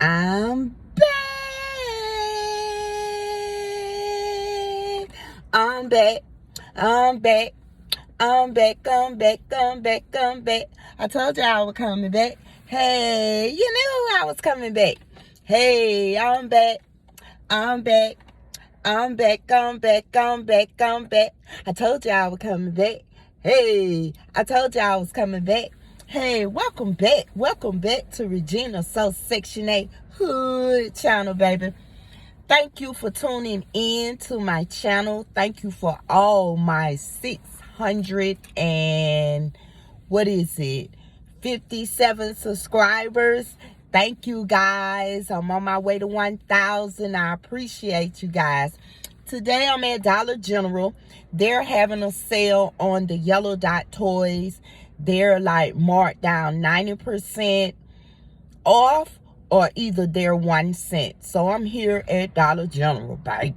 I'm back. I'm back. I'm back. I'm back. I'm back. I'm back. I'm back. I told you I was coming back. Hey, you knew I was coming back. Hey, I'm back. I'm back. I'm back. I'm back. I'm back. I'm back. I told you I was coming back. Hey, I told you I was coming back. Hey, welcome back. Welcome back to Regina So Section 8 Hood channel, baby. Thank you for tuning in to my channel. Thank you for all my 600 and 57 subscribers. Thank you guys. I'm on my way to 1,000. I appreciate you guys. Today I'm at Dollar General. They're having a sale on the Yellow Dot toys. They're like marked down 90% off, or either they're 1 cent. So I'm here at Dollar General, babe.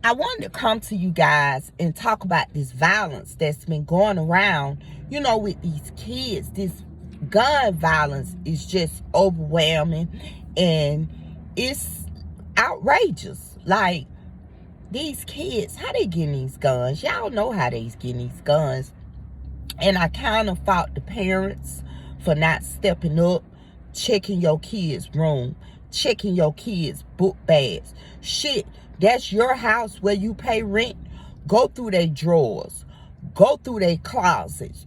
I wanted to come to you guys and talk about this violence that's been going around, with these kids. This gun violence is just overwhelming, and it's outrageous. Like, these kids, how they getting these guns? Y'all know how they getting these guns. And I kind of fault the parents for not stepping up, checking your kids' room, checking your kids' book bags. Shit, that's your house where you pay rent. Go through their drawers. Go through their closets.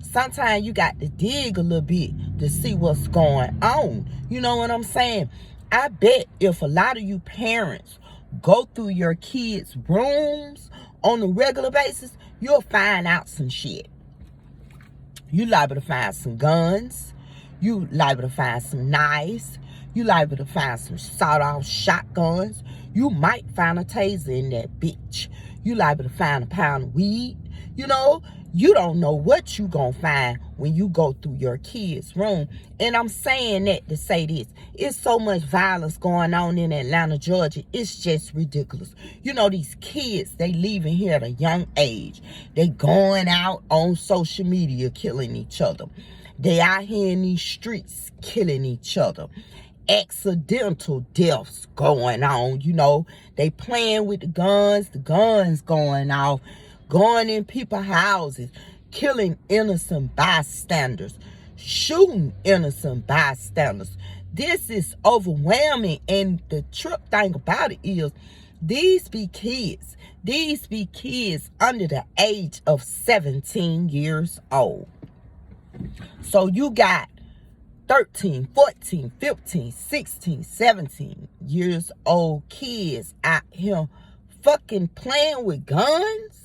Sometimes you got to dig a little bit to see what's going on. You know what I'm saying? I bet if a lot of you parents go through your kids' rooms on a regular basis, you'll find out some shit. You liable to find some guns. You liable to find some knives. You liable to find some sawed-off shotguns. You might find a taser in that bitch. You liable to find a pound of weed. You don't know what you gonna find when you go through your kid's room. And I'm saying that to say this. It's so much violence going on in Atlanta, Georgia. It's just ridiculous. These kids, they leaving here at a young age. They going out on social media killing each other. They out here in these streets killing each other. Accidental deaths going on. They playing with the guns going off, going in people's houses, killing innocent bystanders, shooting innocent bystanders. This is overwhelming, and the trip thing about it is these be kids under the age of 17 years old. So you got 13, 14, 15, 16, 17 years old kids out here fucking playing with guns.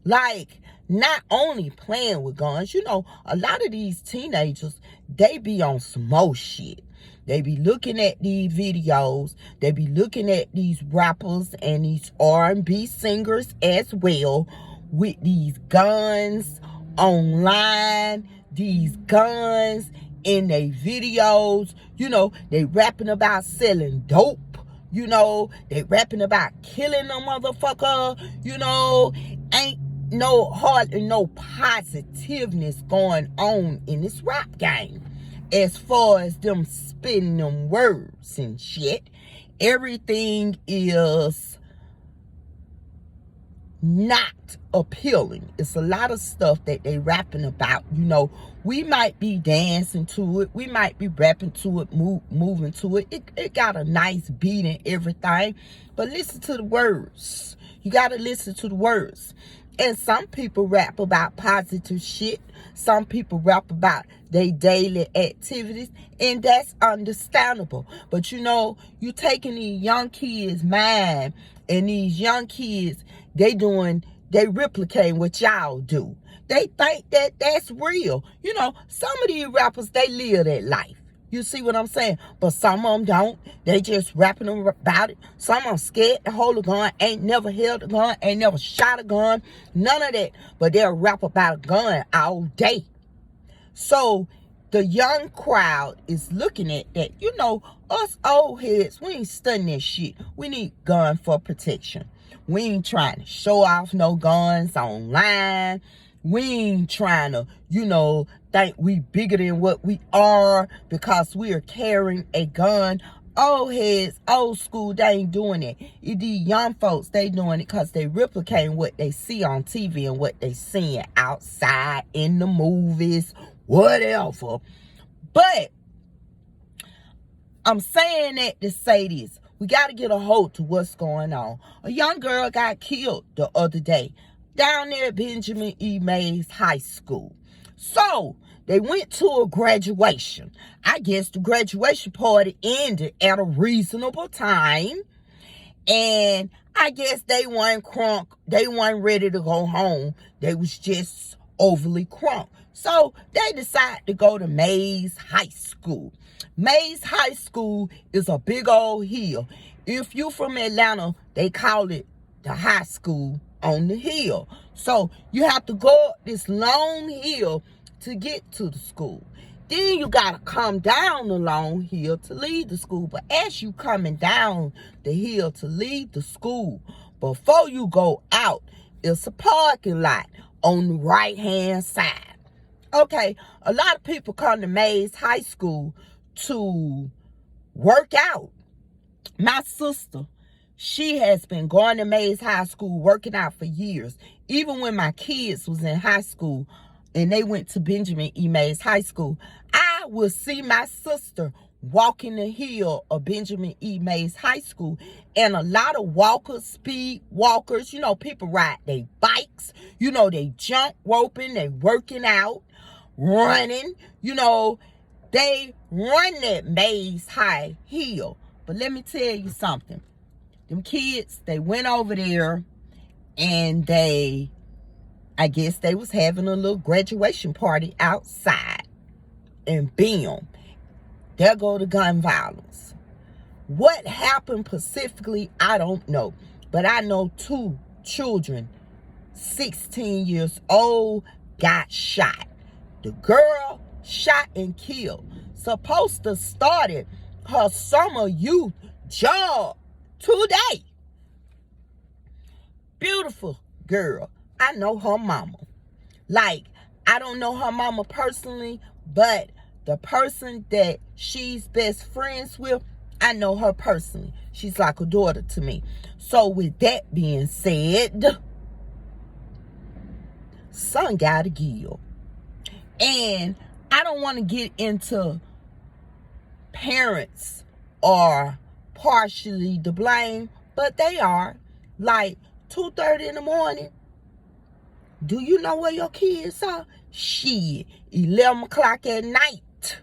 Like, not only playing with guns, a lot of these teenagers, they be on some more shit. They be looking at these videos. They be looking at these rappers and these R&B singers as well with these guns online, these guns in their videos. They rapping about selling dope. They rapping about killing a motherfucker. Ain't hardly no positiveness going on in this rap game. As far as them spinning them words and shit, everything is not appealing. It's a lot of stuff that they rapping about. We might be dancing to it. We might be rapping to it, moving to it. It got a nice beat and everything. But listen to the words. You got to listen to the words. And some people rap about positive shit. Some people rap about their daily activities. And that's understandable. But you taking these young kids' mind, and these young kids, they replicating what y'all do. They think that that's real. Some of these rappers, they live that life. You see what I'm saying? But some of them don't. They just rapping about it. Some of them scared to hold a gun, ain't never held a gun, ain't never shot a gun, none of that. But they'll rap about a gun all day. So the young crowd is looking at that. Us old heads, we ain't studying that shit. We need gun for protection. We ain't trying to show off no guns online. We ain't trying to, think we bigger than what we are because we are carrying a gun. Old heads, old school, they ain't doing it. These young folks, they doing it because they replicating what they see on TV and what they seeing outside in the movies, whatever. But I'm saying that to say this. We got to get a hold to what's going on. A young girl got killed the other day down there at Benjamin E. Mays High School. So, they went to a graduation. I guess the graduation party ended at a reasonable time. And I guess they weren't crunk. They weren't ready to go home. They was just overly crunk. So they decided to go to Mays High School. Mays High School is a big old hill. If you from Atlanta, they call it the high school on the hill. So you have to go up this long hill to get to the school. Then you got to come down the long hill to leave the school. But as you coming down the hill to leave the school, before you go out, it's a parking lot on the right-hand side. Okay, a lot of people come to Mays High School to work out. My sister, she has been going to Mays High School working out for years. Even when my kids was in high school and they went to Benjamin E. Mays High School, I would see my sister walking the hill of Benjamin E. Mays High School. And a lot of walkers, speed walkers, people ride their bikes, they jump roping, they working out, running, they run that Mays High hill. But let me tell you something. Them kids, they went over there and I guess they was having a little graduation party outside. And bam, there go the gun violence. What happened specifically, I don't know. But I know 2 children, 16 years old, got shot. The girl shot and killed. Supposed to started her summer youth job today. Beautiful girl. I know her mama. Like, I don't know her mama personally, but the person that she's best friends with, I know her personally. She's like a daughter to me. So with that being said, son gotta give. And I don't want to get into parents are partially to blame, but they are. Like 2:30 in the morning. Do you know where your kids are? Shit, 11 o'clock at night.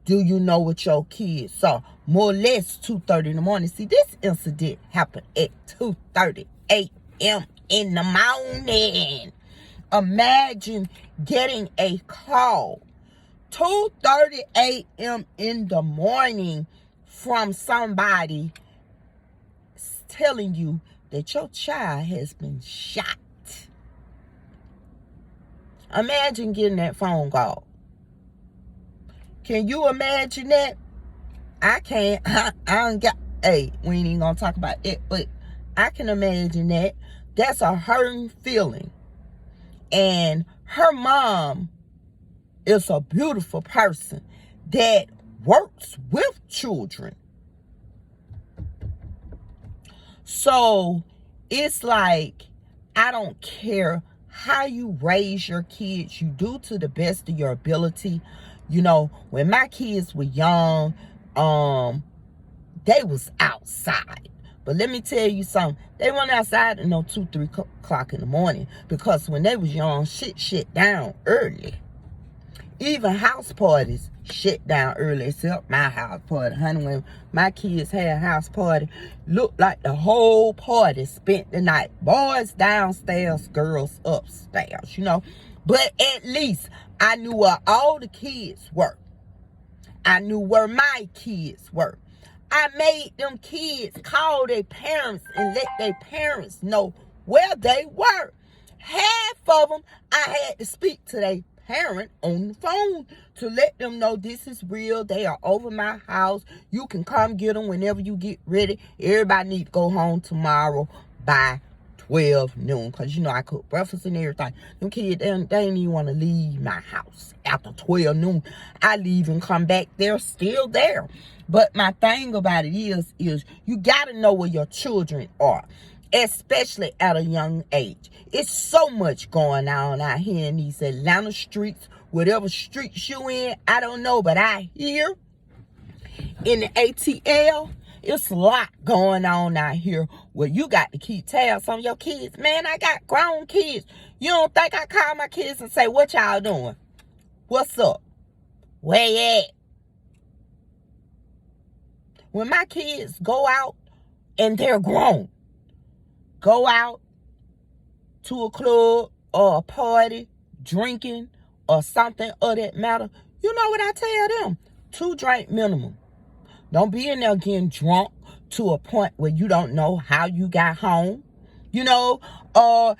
Do you know what your kids are? More or less 2:30 in the morning. See, this incident happened at 2:30 a.m. in the morning. Imagine getting a call 2:30 a.m. in the morning from somebody telling you that your child has been shot. Imagine getting that phone call. Can you imagine that? I can't. I don't got. Hey, we ain't even gonna talk about it, but I can imagine that. That's a hurting feeling. And her mom is a beautiful person that works with children. So it's like, I don't care how you raise your kids, you do to the best of your ability. When my kids were young, they was outside. But let me tell you something. They went outside at 2-3 o'clock in the morning, because when they was young, shit down early. Even house parties shut down early, except my house party. Honey, when my kids had a house party, looked like the whole party spent the night. Boys downstairs, girls upstairs, But at least I knew where all the kids were. I knew where my kids were. I made them kids call their parents and let their parents know where they were. Half of them, I had to speak to their parent on the phone to let them know this is real. They are over my house. You can come get them whenever you get ready. Everybody need to go home tomorrow by 12 noon. Because, you know, I cook breakfast and everything. Them kids, they ain't even want to leave my house after 12 noon. I leave and come back. They're still there. But my thing about it is you got to know where your children are, especially at a young age. It's so much going on out here in these Atlanta streets. Whatever streets you in, I don't know, but I hear in the ATL, it's a lot going on out here where you got to keep tabs on your kids. Man, I got grown kids. You don't think I call my kids and say, what y'all doing? What's up? Where you at? When my kids go out and they're grown, go out to a club or a party, drinking or something of that matter, you know what I tell them? 2 drink minimum. Don't be in there getting drunk to a point where you don't know how you got home. You know,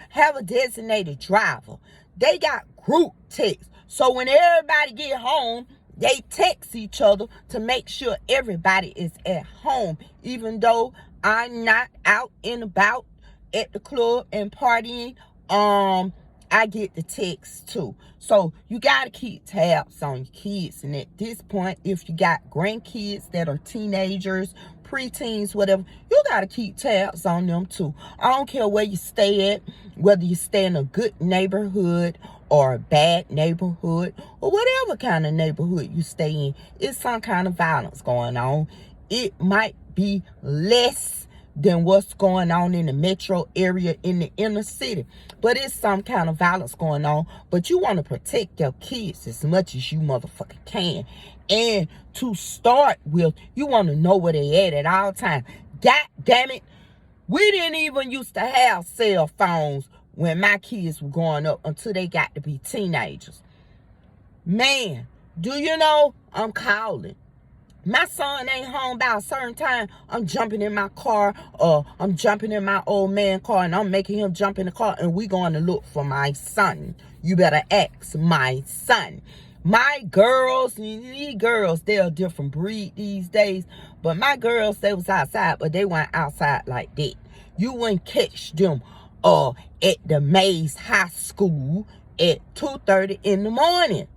have a designated driver. They got group text. So when everybody get home, they text each other to make sure everybody is at home. Even though I'm not out and about at the club and partying, I get the text too. So you got to keep tabs on your kids. And at this point, if you got grandkids that are teenagers, preteens, whatever, you got to keep tabs on them too. I don't care where you stay at, whether you stay in a good neighborhood or a bad neighborhood or whatever kind of neighborhood you stay in. It's some kind of violence going on. It might be less than what's going on in the metro area in the inner city, but it's some kind of violence going on. But you want to protect your kids as much as you motherfucking can. And to start with, you want to know where they at all times. God damn it, we didn't even used to have cell phones when my kids were growing up until they got to be teenagers. Man, do you know I'm calling? My son ain't home by a certain time, I'm jumping in my car, or I'm jumping in my old man car, and I'm making him jump in the car, and we going to look for my son. You better ask my son. My girls, these girls, they're a different breed these days, but my girls, they was outside, but they weren't outside like that. You wouldn't catch them at the Mays High School at 2:30 in the morning.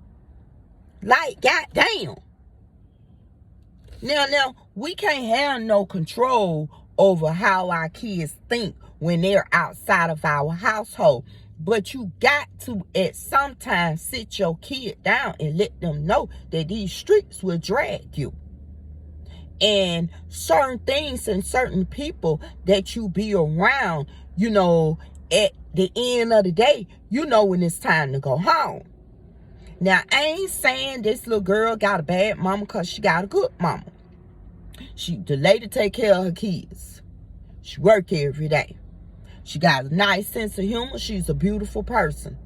Like, goddamn. Now, we can't have no control over how our kids think when they're outside of our household. But you got to, at some time, sit your kid down and let them know that these streets will drag you. And certain things and certain people that you be around, you know, at the end of the day, you know when it's time to go home. Now, I ain't saying this little girl got a bad mama because she got a good mama. The lady take care of her kids. She work every day. She got a nice sense of humor. She's a beautiful person.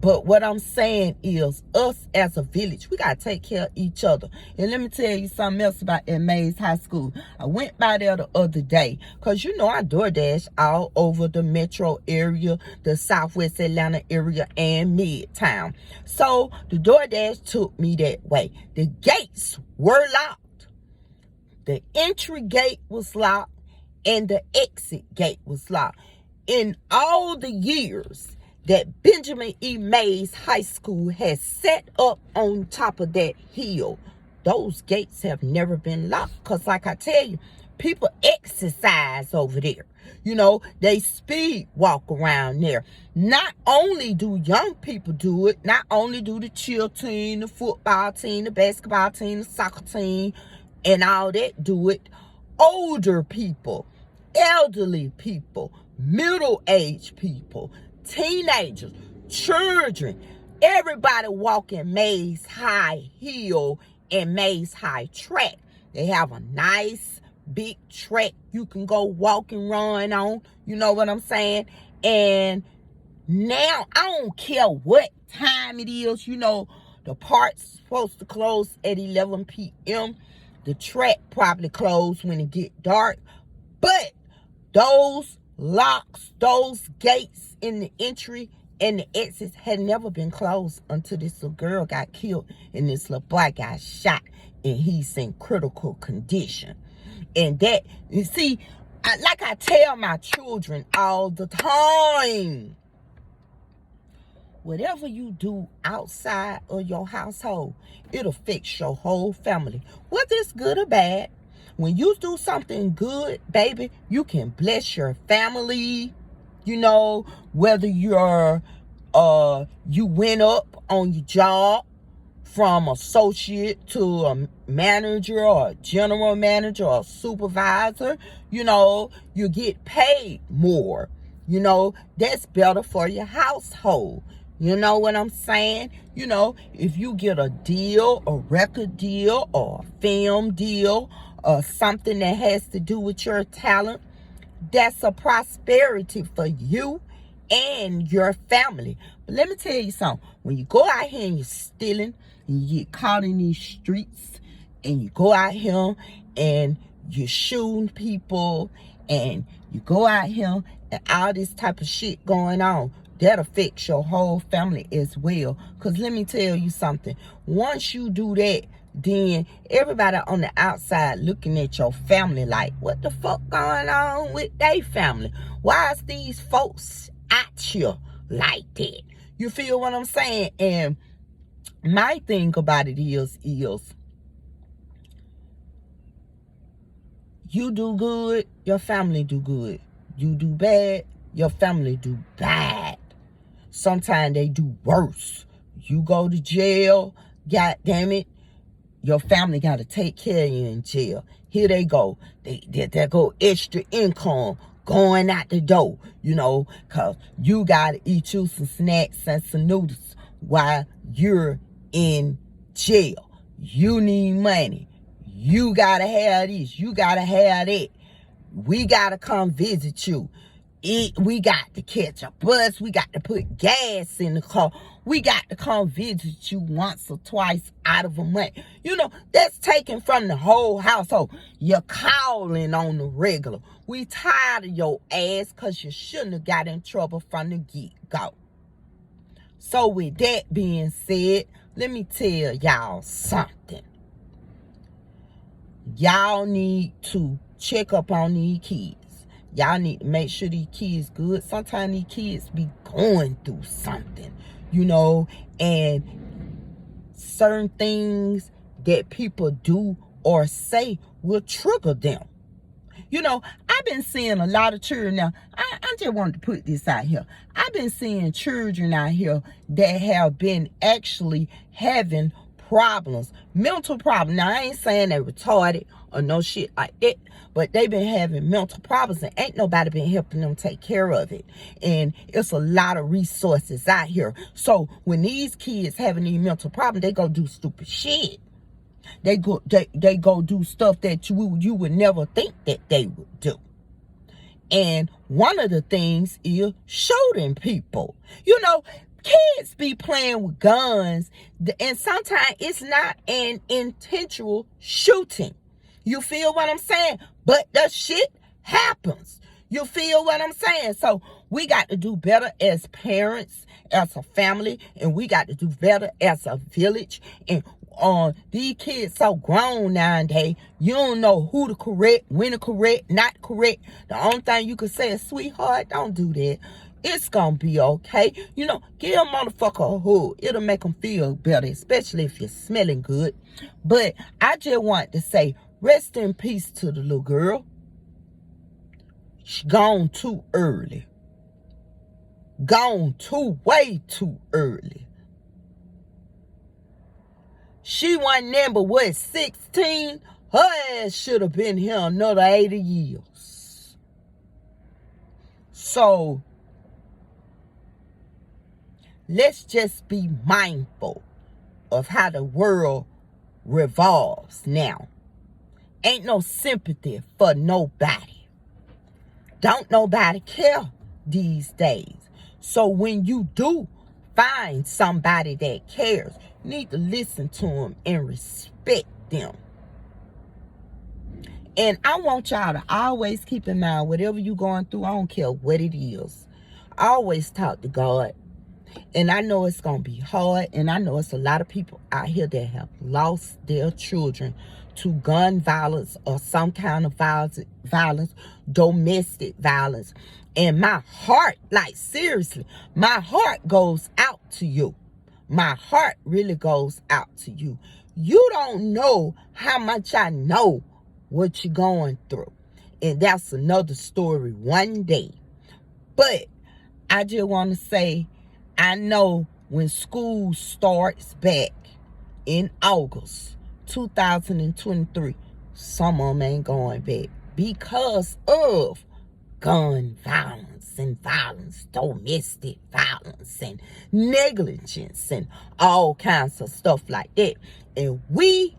But what I'm saying is, us as a village, we got to take care of each other. And let me tell you something else about that Mays High School. I went by there the other day because, you know, I DoorDash all over the metro area, the Southwest Atlanta area, and Midtown. So the DoorDash took me that way. The gates were locked. The entry gate was locked and the exit gate was locked. In all the years that Benjamin E. Mays High School has set up on top of that hill, those gates have never been locked. Because like I tell you, people exercise over there. You know, they speed walk around there. Not only do young people do it, not only do the cheer team, the football team, the basketball team, the soccer team, and all that do it. Older people, elderly people, middle-aged people, teenagers, children, everybody walking Mays High Hill and Mays High Track. They have a nice big track you can go walk and run on. You know what I'm saying? And now, I don't care what time it is. You know, the park's supposed to close at 11 p.m. The track probably closed when it get dark. But those locks, those gates in the entry and the exits had never been closed until this little girl got killed and this little boy got shot and he's in critical condition. And that, you see, like I tell my children all the time, whatever you do outside of your household, it affects your whole family, whether it's good or bad. When you do something good, baby, you can bless your family. You know, whether you went up on your job from associate to a manager or a general manager or a supervisor, you know, you get paid more. You know, that's better for your household. You know what I'm saying? You know, if you get a deal, a record deal, or a film deal, or something that has to do with your talent, that's a prosperity for you and your family. But let me tell you something. When you go out here and you're stealing, and you get caught in these streets, and you go out here and you're shooting people, and you go out here and all this type of shit going on, that affects your whole family as well. Because let me tell you something. Once you do that, then everybody on the outside looking at your family like, what the fuck going on with their family? Why is these folks at you like that? You feel what I'm saying? And my thing about it is you do good, your family do good. You do bad, your family do bad. Sometimes they do worse. You go to jail, god damn it, your family got to take care of you in jail. Here they go. They go extra income going out the door, you know, because you got to eat you some snacks and some noodles while you're in jail. You need money. You got to have this. You got to have that. We got to come visit you. We got to catch a bus. We got to put gas in the car. We got to come visit you once or twice out of a month. You know, that's taken from the whole household. You're calling on the regular. We tired of your ass because you shouldn't have got in trouble from the get-go. So with that being said, let me tell y'all something. Y'all need to check up on these kids. Y'all need to make sure these kids good. Sometimes these kids be going through something, you know, and certain things that people do or say will trigger them. You know, I've been seeing a lot of children now. I just wanted to put this out here. I've been seeing children out here that have been actually having problems, mental problems. Now, I ain't saying they're retarded or no shit like that, but they've been having mental problems and ain't nobody been helping them take care of it. And it's a lot of resources out here. So when these kids having these mental problems, they go do stupid shit. They go do stuff that you would never think that they would do. And one of the things is shooting people. You know, kids be playing with guns, and sometimes it's not an intentional shooting. You feel what I'm saying? But the shit happens. You feel what I'm saying? So we got to do better as parents, as a family, and we got to do better as a village. And these kids so grown nowadays, you don't know who to correct, when to correct, not correct. The only thing you can say is, sweetheart, don't do that. It's gonna be okay. You know, give a motherfucker a hug. It'll make them feel better, especially if you're smelling good. But I just want to say, rest in peace to the little girl. She gone too early. Gone way too early. She wasn't number 16. Her ass should have been here another 80 years. So let's just be mindful of how the world revolves now. Ain't no sympathy for nobody. Don't nobody care these days. So when you do find somebody that cares, you need to listen to them and respect them. And I want y'all to always keep in mind, whatever you're going through, I don't care what it is, always talk to God. And I know it's going to be hard. And I know it's a lot of people out here that have lost their children to gun violence or some kind of violence, domestic violence. And my heart, like seriously, my heart goes out to you. My heart really goes out to you. You don't know how much I know what you're going through. And that's another story one day. But I just want to say, I know when school starts back in August 2023, some of them ain't going back because of gun violence and violence, domestic violence and negligence and all kinds of stuff like that. And we,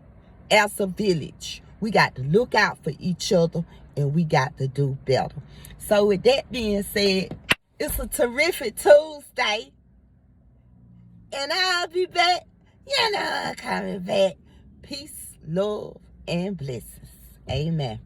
as a village, we got to look out for each other and we got to do better. So with that being said, it's a terrific Tuesday. And I'll be back. You know, coming back. Peace, love, and blessings. Amen.